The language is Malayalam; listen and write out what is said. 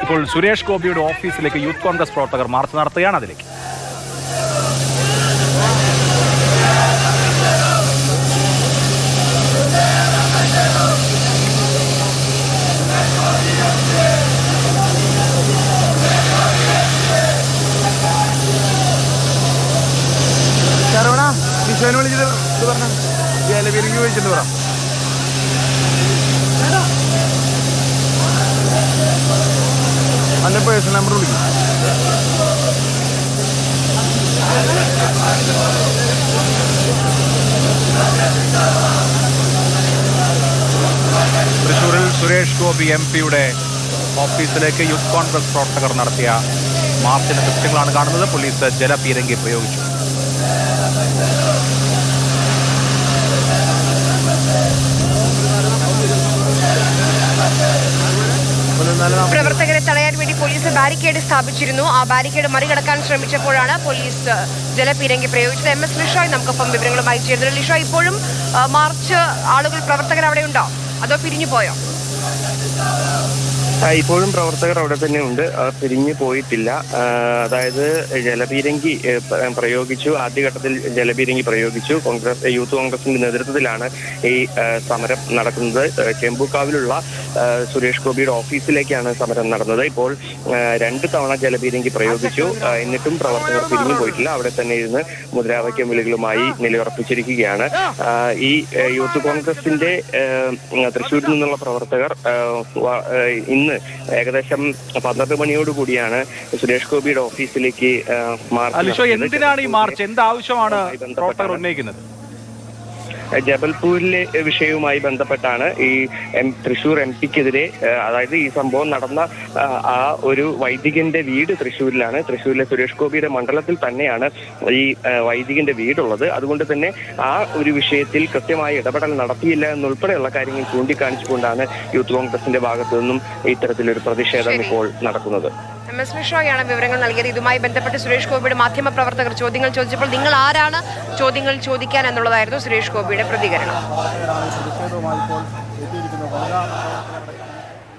ഇപ്പോൾ സുരേഷ് ഗോപിയുടെ ഓഫീസിലേക്ക് യൂത്ത് കോൺഗ്രസ് പ്രവർത്തകർ മാർച്ച് നടത്തുകയാണ്. അതിലേക്ക് വിഷയനെ വിളിച്ചിട്ട് ഇത് പറഞ്ഞ ജലപീരങ്കി ചോദിച്ചിട്ട് പറ. അന്റെ പേഴ്സണൽ നമ്പർ വിളിക്കും. തൃശൂരിൽ സുരേഷ് ഗോപി MP-യുടെ ഓഫീസിലേക്ക് യൂത്ത് കോൺഗ്രസ് പ്രവർത്തകർ നടത്തിയ മാർച്ചിന്റെ ദൃശ്യങ്ങളാണ് കാണുന്നത്. പോലീസ് ജലപീരങ്കി പ്രയോഗിച്ചു. പ്രവർത്തകരെ തടയാൻ വേണ്ടി പോലീസ് ബാരിക്കേഡ് സ്ഥാപിച്ചിരുന്നു. ആ ബാരിക്കേഡ് മറികടക്കാൻ ശ്രമിച്ചപ്പോഴാണ് പോലീസ് ജലപീരങ്കി പ്രയോഗിച്ചത്. MS ലിഷോയ് നമുക്കൊപ്പം വിവരങ്ങളുമായി ചേർന്നത്. ലിഷോയ്, ഇപ്പോഴും മാർച്ച് ആളുകൾ പ്രവർത്തകർ അവിടെ ഉണ്ടോ അതോ പിരിഞ്ഞു പോയോ? ഇപ്പോഴും പ്രവർത്തകർ അവിടെ തന്നെ ഉണ്ട്, പിരിഞ്ഞു പോയിട്ടില്ല. അതായത് ജലപീരങ്കി പ്രയോഗിച്ചു, ആദ്യഘട്ടത്തിൽ ജലപീരങ്കി പ്രയോഗിച്ചു. യൂത്ത് കോൺഗ്രസിന്റെ നേതൃത്വത്തിലാണ് ഈ സമരം നടക്കുന്നത്. ചെമ്പൂക്കാവിലുള്ള സുരേഷ് ഗോപിയുടെ ഓഫീസിലേക്കാണ് സമരം നടന്നത്. ഇപ്പോൾ 2 തവണ ജലപീരങ്കി പ്രയോഗിച്ചു, എന്നിട്ടും പ്രവർത്തകർ പിരിഞ്ഞു പോയിട്ടില്ല. അവിടെ തന്നെ ഇരുന്ന് മുദ്രാവാക്യം വിളികളുമായി നിലയുറപ്പിച്ചിരിക്കുകയാണ്. ഈ യൂത്ത് കോൺഗ്രസിന്റെ തൃശ്ശൂരിൽ നിന്നുള്ള പ്രവർത്തകർ ഇന്ന് ഏകദേശം 12 മണിയോടുകൂടിയാണ് സുരേഷ് ഗോപിയുടെ ഓഫീസിലേക്ക് മാർച്ച്. എന്തിനാണ് ഈ മാർച്ച്? എന്താവശ്യമാണ് പ്രവർത്തകർ ഉന്നയിക്കുന്നത്? ജബൽപൂരിലെ വിഷയവുമായി ബന്ധപ്പെട്ടാണ് ഈ തൃശ്ശൂർ MP-ക്കെതിരെ, അതായത് ഈ സംഭവം നടന്ന ആ ഒരു വൈദികന്റെ വീട് തൃശ്ശൂരിലാണ്. തൃശ്ശൂരിലെ സുരേഷ് ഗോപിയുടെ മണ്ഡലത്തിൽ തന്നെയാണ് ഈ വൈദികന്റെ വീടുള്ളത്. അതുകൊണ്ട് തന്നെ ആ ഒരു വിഷയത്തിൽ കൃത്യമായ ഇടപെടൽ നടത്തിയില്ല എന്നുൾപ്പെടെയുള്ള കാര്യങ്ങൾ ചൂണ്ടിക്കാണിച്ചുകൊണ്ടാണ് യൂത്ത് കോൺഗ്രസിന്റെ ഭാഗത്തു നിന്നും ഇത്തരത്തിലൊരു പ്രതിഷേധം ഇപ്പോൾ നടക്കുന്നത്. MS ലിഷോയാണ് വിവരങ്ങൾ നൽകിയത്. ഇതുമായി ബന്ധപ്പെട്ട് സുരേഷ് ഗോപിയുടെ മാധ്യമപ്രവർത്തകർ ചോദ്യങ്ങൾ ചോദിച്ചപ്പോൾ നിങ്ങൾ ആരാണ് ചോദ്യങ്ങൾ ചോദിക്കാൻ എന്നുള്ളതായിരുന്നു സുരേഷ് ഗോപിയുടെ പ്രതികരണം.